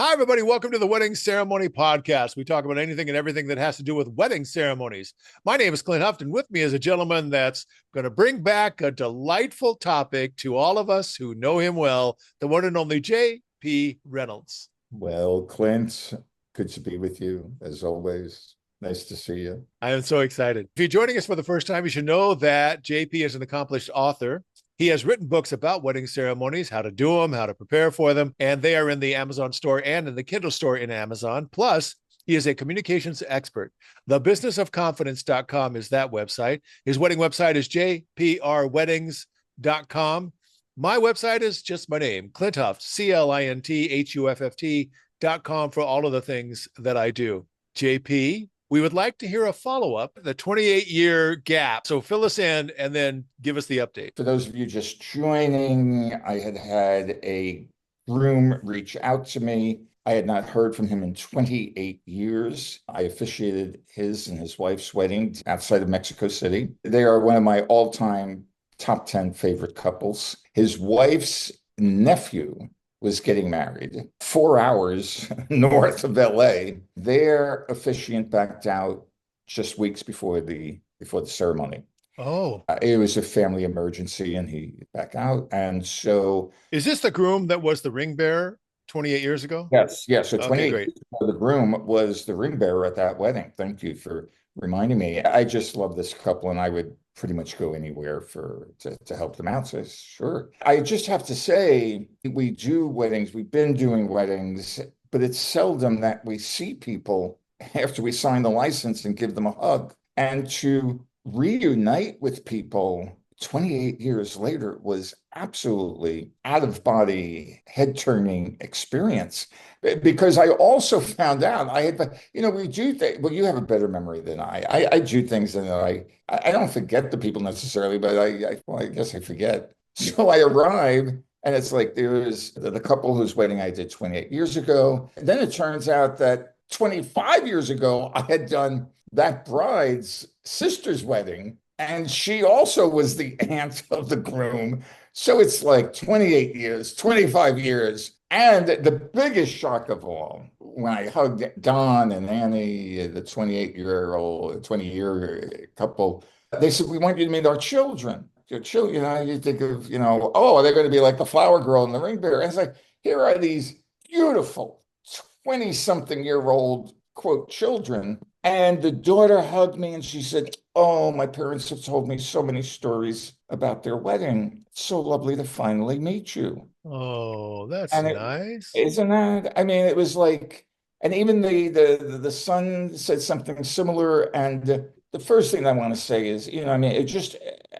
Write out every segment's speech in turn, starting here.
Hi, everybody. Welcome to the Wedding Ceremony Podcast. We talk about anything and everything that has to do with wedding ceremonies. My name is Clint Hufton. With me is a gentleman that's going to bring back a delightful topic to all of us who know him well, the one and only J.P. Reynolds. Well, Clint, good to be with you as always. Nice to see you. I am so excited. If you're joining us for the first time, you should know that JP is an accomplished author. He has written books about wedding ceremonies, how to do them, how to prepare for them, and they are in the Amazon store and in the Kindle store in Amazon. Plus, he is a communications expert. Thebusinessofconfidence.com is that website. His wedding website is jprweddings.com. My website is just my name, Clint Huft, CLINTHUFFT.com for all of the things that I do. JP, we would like to hear a follow-up, the 28-year gap. So fill us in and then give us the update. For those of you just joining, I had had a groom reach out to me. I had not heard from him in 28 years. I officiated his and his wife's wedding outside of Mexico City. They are one of my all-time top 10 favorite couples. His wife's nephew was getting married 4 hours north of LA. Their officiant backed out just weeks before the ceremony. Oh, It was a family emergency and he backed out. And so, is this the groom that was the ring bearer 28 years ago? yes, yes. So Okay, 28 great. years ago, the groom was the ring bearer at that wedding. Thank you for reminding me. I just love this couple and I would pretty much go anywhere to help them out. So sure. I just have to say, we do weddings, we've been doing weddings, but it's seldom that we see people after we sign the license and give them a hug. And to reunite with people 28 years later was absolutely out of body, head turning experience. Because I also found out I had, we do well, you have a better memory than I do things and I don't forget the people necessarily, but well, I guess I forget. So I arrive and it's like there's the couple whose wedding I did 28 years ago. And then it turns out that 25 years ago, I had done that bride's sister's wedding. And she also was the aunt of the groom. So it's like 28 years, 25 years. And the biggest shock of all, when I hugged Don and Annie, the 28-year-old, 20-year couple, they said, we want you to meet our children. Your children, you think of, oh, they're going to be like the flower girl and the ring bearer. And it's like, here are these beautiful 20-something-year-old, quote, children. And the daughter hugged me and she said, oh, my parents have told me so many stories about their wedding. It's so lovely to finally meet you. Oh, that's And it nice. isn't that, I mean, it was like, and even the son said something similar. And the first thing I want to say is, I mean,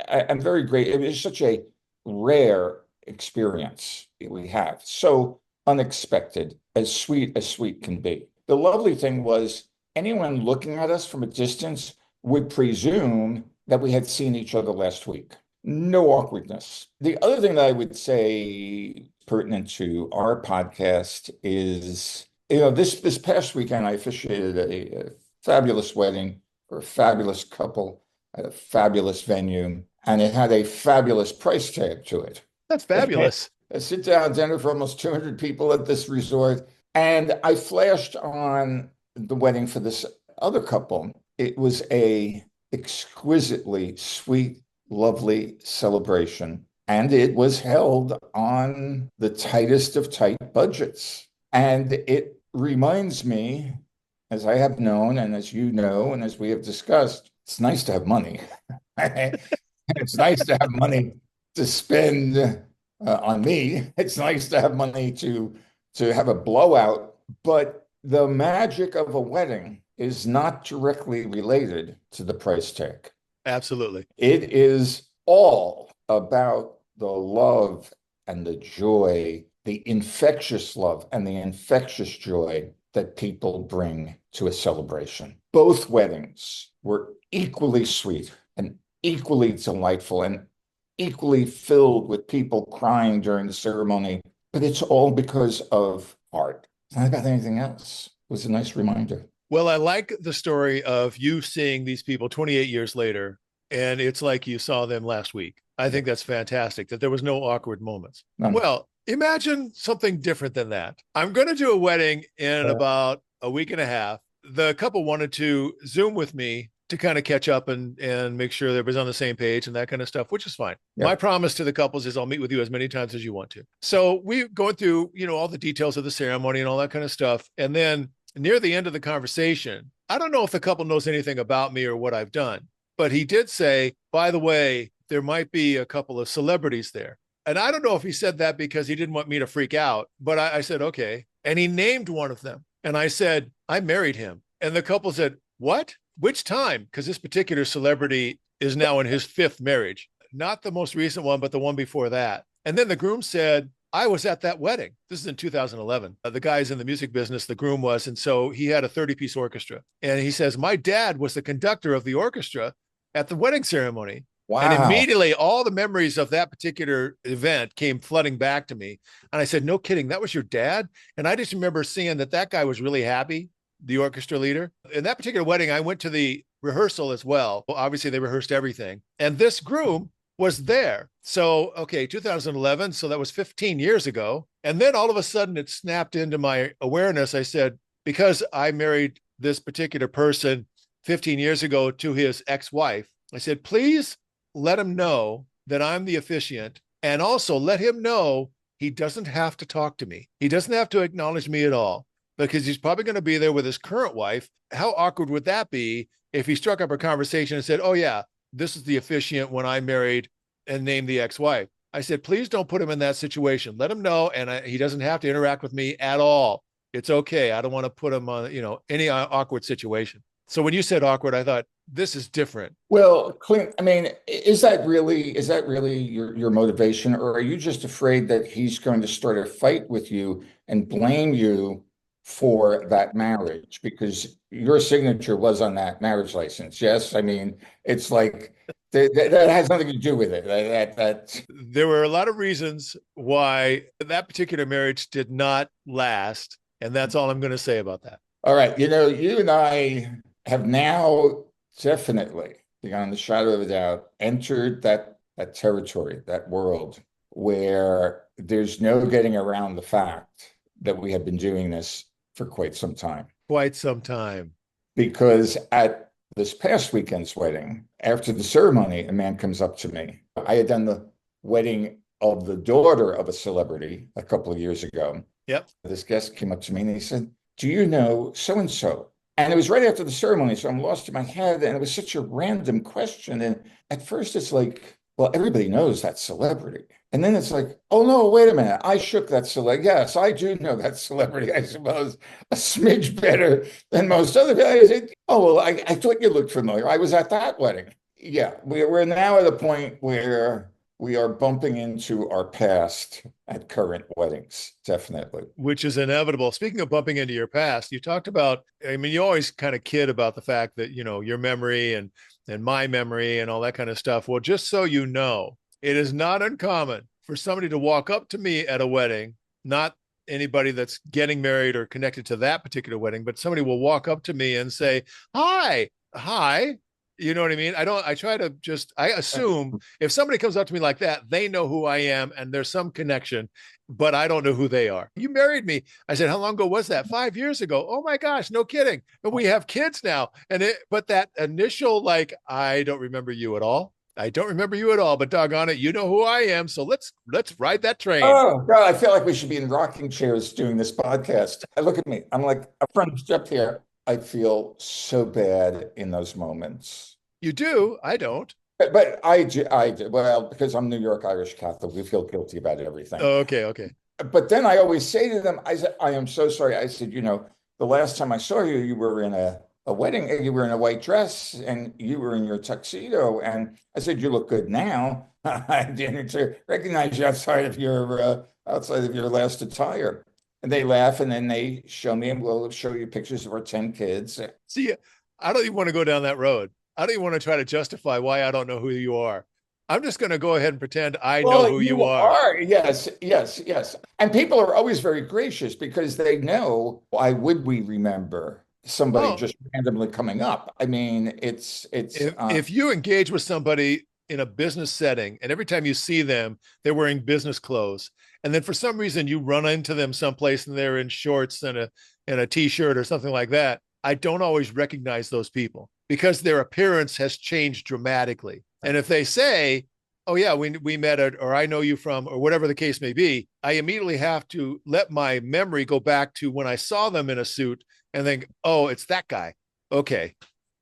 I'm very grateful. It was such a rare experience that we have. So unexpected, as sweet can be. The lovely thing was anyone looking at us from a distance would presume that we had seen each other last week. No awkwardness. The other thing that I would say pertinent to our podcast is, this past weekend I officiated a fabulous wedding for a fabulous couple at a fabulous venue, and it had a fabulous price tag to it. That's fabulous. A sit-down dinner for almost 200 people at this resort, and I flashed on the wedding for this other couple. It was a exquisitely sweet, lovely celebration. And it was held on the tightest of tight budgets. And it reminds me, as I have known, and as you know, and as we have discussed, it's nice to have money. It's nice to have money to spend on me. It's nice to have money to have a blowout. But the magic of a wedding is not directly related to the price tag. Absolutely. It is all about the love and the joy, the infectious love and the infectious joy that people bring to a celebration. Both weddings were equally sweet and equally delightful and equally filled with people crying during the ceremony, but it's all because of art. It's not about anything else. It was a nice reminder. Well, I like the story of you seeing these people 28 years later, and it's like you saw them last week. I Yeah. think that's fantastic that there was no awkward moments. None. Well, Imagine something different than that. I'm going to do a wedding in about a week and a half. The couple wanted to Zoom with me to kind of catch up and make sure everybody's on the same page and that kind of stuff, which is fine. Yeah. My promise to the couples is I'll meet with you as many times as you want to. So we going through, all the details of the ceremony and all that kind of stuff. And then near the end of the conversation, I don't know if the couple knows anything about me or what I've done, but he did say, by the way, there might be a couple of celebrities there. And I don't know if he said that because he didn't want me to freak out, but I said, okay. And he named one of them. And I said, I married him. And the couple said, what? Which time? Because this particular celebrity is now in his fifth marriage, not the most recent one, but the one before that. And then the groom said, I was at that wedding. This is in 2011. The guy's in the music business, the groom was. And so he had a 30-piece orchestra. And he says, my dad was the conductor of the orchestra at the wedding ceremony. And Wow. immediately all the memories of that particular event came flooding back to me. And I said, no kidding, that was your dad? And I just remember seeing that guy was really happy, the orchestra leader. In that particular wedding, I went to the rehearsal as well. Obviously, they rehearsed everything. And this groom was there. So, okay, 2011. So that was 15 years ago. And then all of a sudden it snapped into my awareness. I said, because I married this particular person 15 years ago to his ex-wife, I said, please let him know that I'm the officiant, and also let him know he doesn't have to talk to me. He doesn't have to acknowledge me at all because he's probably going to be there with his current wife. How awkward would that be if he struck up a conversation and said, oh yeah, this is the officiant when I married, and named the ex-wife. I said, please don't put him in that situation. Let him know. And he doesn't have to interact with me at all. It's okay. I don't want to put him on, any awkward situation. So when you said awkward, I thought, this is different. Well, Clint, I mean, is that really your motivation, or are you just afraid that he's going to start a fight with you and blame you for that marriage because your signature was on that marriage license? Yes, I mean, it's like that has nothing to do with it. That There were a lot of reasons why that particular marriage did not last. And that's all I'm going to say about that. All right, you and I have now definitely, beyond the shadow of a doubt, entered that territory, that world where there's no getting around the fact that we have been doing this for quite some time. Quite some time. Because at this past weekend's wedding, after the ceremony, a man comes up to me. I had done the wedding of the daughter of a celebrity a couple of years ago. Yep. This guest came up to me and he said, do you know so-and-so? And it was right after the ceremony, so I'm lost in my head. And it was such a random question. And at first it's like, well, everybody knows that celebrity. And then it's like, oh, no, wait a minute. I shook that celebrity. Yes, I do know that celebrity, I suppose, a smidge better than most other guys. Oh, well, I thought you looked familiar. I was at that wedding. Yeah, we're now at a point where we are bumping into our past at current weddings, definitely. Which is inevitable. Speaking of bumping into your past, you talked about, I mean, you always kind of kid about the fact that, your memory and my memory and all that kind of stuff. Well, just so you know, it is not uncommon for somebody to walk up to me at a wedding, not anybody that's getting married or connected to that particular wedding, but somebody will walk up to me and say, hi. You know what I mean? I assume if somebody comes up to me like that, they know who I am and there's some connection, but I don't know who they are. You married me. I said, how long ago was that? 5 years ago. Oh my gosh, no kidding. But we have kids now. But that initial, like, I don't remember you at all. I don't remember you at all, but doggone it, you know who I am. So let's ride that train. Oh, God, I feel like we should be in rocking chairs doing this podcast. Look at me. I'm like a front step here. I feel so bad in those moments. You do? I don't. But I do. Well, because I'm New York Irish Catholic, we feel guilty about everything. Oh, okay. But then I always say to them, I said, I am so sorry. I said, the last time I saw you, you were in a wedding, you were in a white dress and you were in your tuxedo. And I said, you look good now. I didn't recognize you outside of your last attire. And they laugh and then they show me, and we'll show you pictures of our 10 kids. See, I don't even want to go down that road. I don't even want to try to justify why I don't know who you are. I'm just going to go ahead and pretend I know who you are. Yes. And people are always very gracious because they know, why would we remember somebody just randomly coming up? I mean, if you engage with somebody in a business setting, and every time you see them, they're wearing business clothes. And then for some reason you run into them someplace and they're in shorts and a t-shirt or something like that. I don't always recognize those people because their appearance has changed dramatically. And if they say, "Oh yeah, we met at, or I know you from," or whatever the case may be, I immediately have to let my memory go back to when I saw them in a suit and think, "Oh, it's that guy." Okay.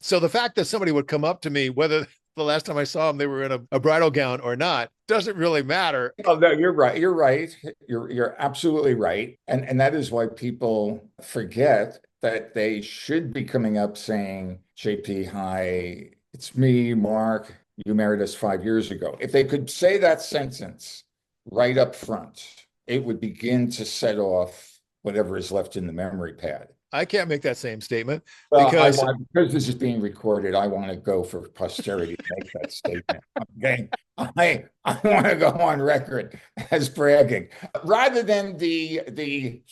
So the fact that somebody would come up to me, whether the last time I saw them they were in a bridal gown or not, doesn't really matter. Oh, no, you're right. You're right. You're absolutely right. And that is why people forget that they should be coming up saying, JP, hi, it's me, Mark. You married us 5 years ago. If they could say that sentence right up front, it would begin to set off whatever is left in the memory pad. I can't make that same statement Well, because this is being recorded, I want to go for posterity to make that statement. Okay. I want to go on record as bragging rather than the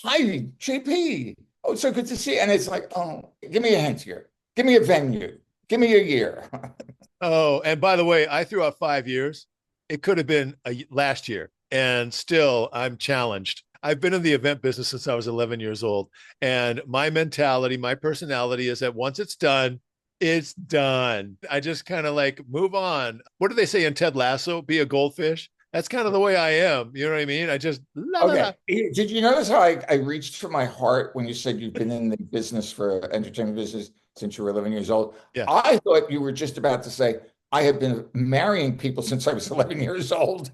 hi JP. Oh, it's so good to see you. And it's like, oh, give me a hint here. Give me a venue. Give me a year. oh, and by the way, I threw out 5 years. It could have been last year, and still I'm challenged. I've been in the event business since I was 11 years old. And my mentality, my personality is that once it's done, it's done. I just kind of like move on. What do they say in Ted Lasso? Be a goldfish. That's kind of the way I am. You know what I mean? I just, la, la, la. Okay. Did you notice how I reached for my heart when you said you've been in the business for entertainment business since you were 11 years old? Yeah. I thought you were just about to say, I have been marrying people since I was 11 years old.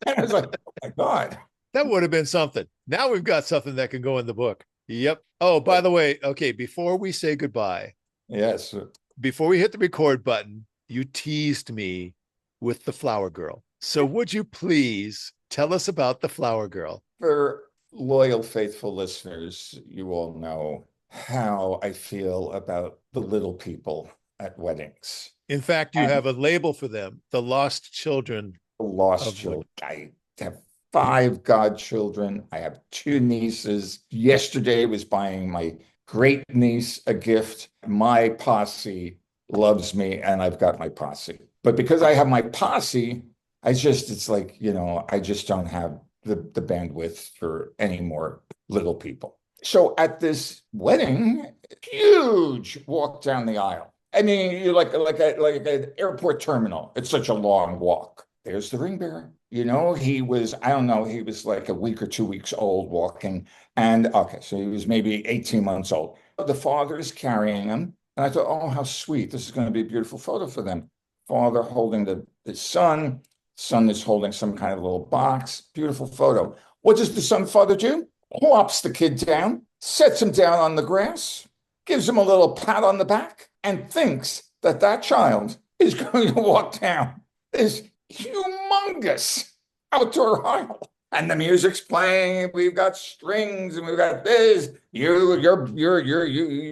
And I was like, oh my God. That would have been something. Now we've got something that can go in the book. Yep. Oh, by the way, okay, before we say goodbye, Yes. before we hit the record button, you teased me with the flower girl. So would you please tell us about the flower girl? For loyal, faithful listeners, you all know how I feel about the little people at weddings. In fact, you And have a label for them, the lost children lost of children. I have 5 godchildren. I have 2 nieces. Yesterday was buying my great niece a gift. My posse loves me, and I've got my posse. But because I have my posse, it's like, I just don't have the bandwidth for any more little people. So at this wedding, huge walk down the aisle. I mean, you're like an airport terminal. It's such a long walk. There's the ring bearer. He was, I don't know, he was like a week or 2 weeks old walking. And okay, so he was maybe 18 months old. The father is carrying him. And I thought, oh, how sweet. This is going to be a beautiful photo for them. Father holding the son. Son is holding some kind of little box. Beautiful photo. What does the son father do? Plops the kid down, sets him down on the grass, gives him a little pat on the back, and thinks that that child is going to walk down this humongous outdoor aisle. And the music's playing. We've got strings, and we've got this. You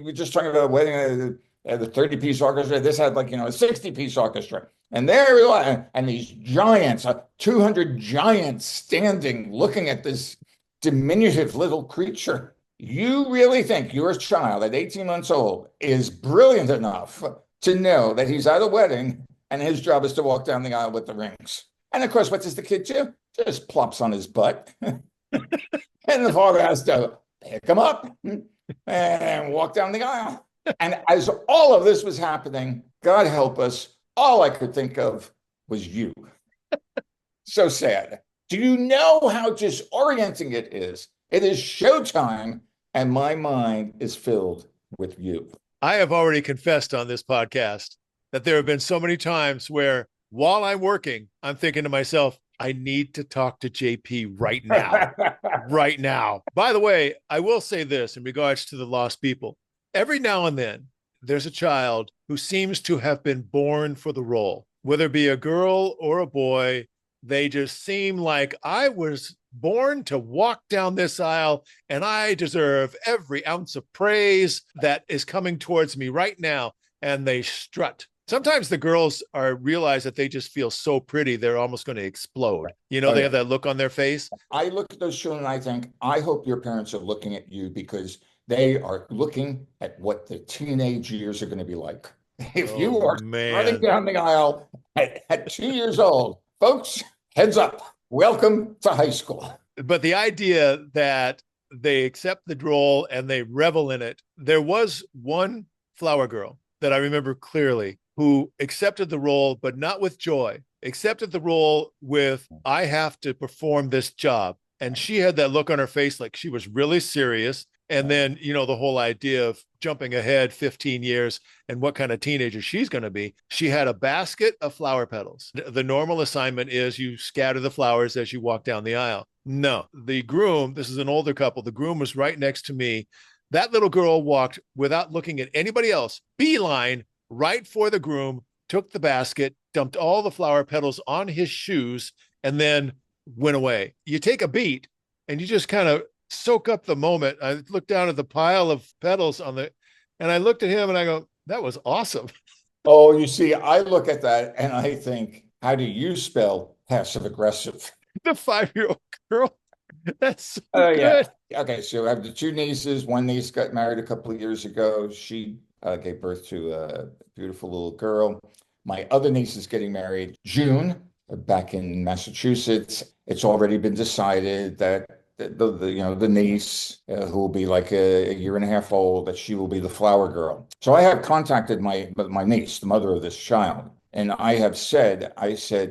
were just talking about a wedding. The 30-piece orchestra. This had like a 60-piece orchestra. And there we are, and these giants, 200 giants standing, looking at this diminutive little creature. You really think your child at 18 months old is brilliant enough to know that he's at a wedding and his job is to walk down the aisle with the rings? And of course, what does the kid do? Just plops on his butt. And the father has to pick him up and walk down the aisle. And as all of this was happening, God help us, all I could think of was you. So sad. Do you know how disorienting it is? It is showtime, and my mind is filled with you. I have already confessed on this podcast that there have been so many times where while I'm working, I'm thinking to myself, I need to talk to JP right now. Right now. By the way, I will say this in regards to the lost people. Every now and then, there's a child who seems to have been born for the role, whether it be a girl or a boy. They just seem like I was born to walk down this aisle and I deserve every ounce of praise that is coming towards me right now. And they strut. Sometimes the girls realize that they just feel so pretty, they're almost going to explode. They have that look on their face. I look at those children and I think, I hope your parents are looking at you because they are looking at what the teenage years are going to be like. If Oh, you are running man. down the aisle at 2 years old, folks, heads up. Welcome to high school. But the idea that they accept the role and they revel in it. There was one flower girl that I remember clearly who accepted the role, but not with joy, accepted the role with, I have to perform this job. And she had that look on her face like she was really serious. And then, the whole idea of jumping ahead 15 years and what kind of teenager she's going to be. She had a basket of flower petals. The normal assignment is you scatter the flowers as you walk down the aisle. No, the groom, this is an older couple, the groom was right next to me. That little girl walked without looking at anybody else, beeline right for the groom, took the basket, dumped all the flower petals on his shoes, and then went away. You take a beat and you just kind of soak up the moment. I looked down at the pile of petals and I looked at him and I go, that was awesome. Oh, you see, I look at that and I think, how do you spell passive aggressive? The 5-year-old girl. That's so Oh, yeah. good. Okay, so I have the two nieces. One niece got married a couple of years ago. She gave birth to a beautiful little girl. My other niece is getting married June back in Massachusetts. It's already been decided that the niece who will be like a year and a half old, that she will be the flower girl. So I have contacted my niece, the mother of this child, and I said,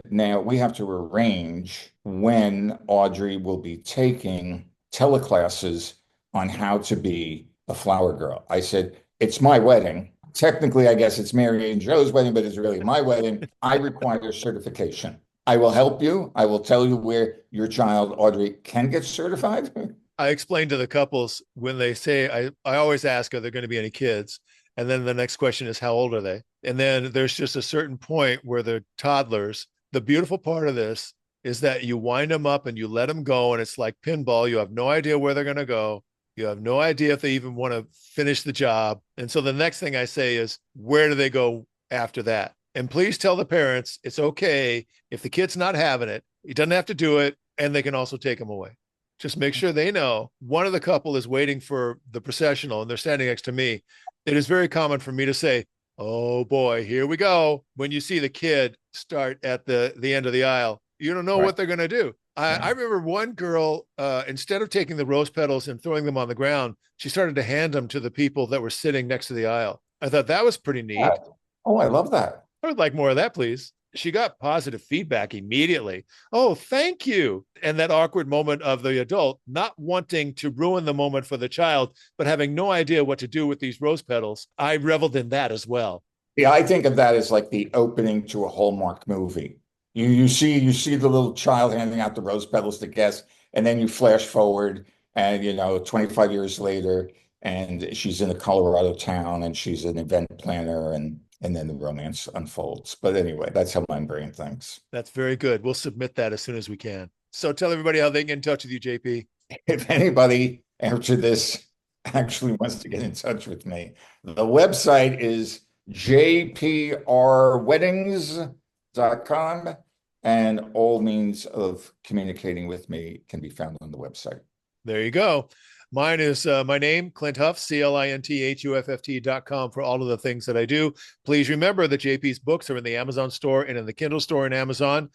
now we have to arrange when Audrey will be taking teleclasses on how to be a flower girl. I said, it's my wedding. Technically, I guess it's Mary and Joe's wedding, but it's really my wedding. I require certification. I will help you. I will tell you where your child, Audrey, can get certified. I explained to the couples when they say, I always ask, are there going to be any kids? And then the next question is, how old are they? And then there's just a certain point where they're toddlers. The beautiful part of this is that you wind them up and you let them go. And it's like pinball. You have no idea where they're going to go. You have no idea if they even want to finish the job. And so the next thing I say is, where do they go after that? And please tell the parents it's okay if the kid's not having it. He doesn't have to do it. And they can also take them away. Just make sure they know one of the couple is waiting for the processional and they're standing next to me. It is very common for me to say, oh boy, here we go. When you see the kid start at the end of the aisle, you don't know Right. what they're going to do. I remember one girl, instead of taking the rose petals and throwing them on the ground, she started to hand them to the people that were sitting next to the aisle. I thought that was pretty Yeah. neat. Oh, I love that. I would like more of that, please. She got positive feedback immediately. Oh, thank you. And that awkward moment of the adult not wanting to ruin the moment for the child, but having no idea what to do with these rose petals. I reveled in that as well. Yeah, I think of that as like the opening to a Hallmark movie. You see the little child handing out the rose petals to guests, and then you flash forward and 25 years later, and she's in a Colorado town and she's an event planner and then the romance unfolds. But anyway, that's how my brain thinks. That's very good. We'll submit that as soon as we can. So tell everybody how they can get in touch with you, JP. If anybody after this actually wants to get in touch with me, the website is jprweddings.com, and all means of communicating with me can be found on the website. There you go. Mine is my name, Clint Huff, CLINTHUFFT.com for all of the things that I do. Please remember that JP's books are in the Amazon store and in the Kindle store in Amazon.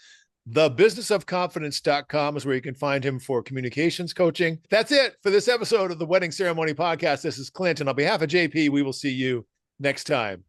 TheBusinessOfConfidence.com is where you can find him for communications coaching. That's it for this episode of the Wedding Ceremony Podcast. This is Clint, and on behalf of JP, we will see you next time.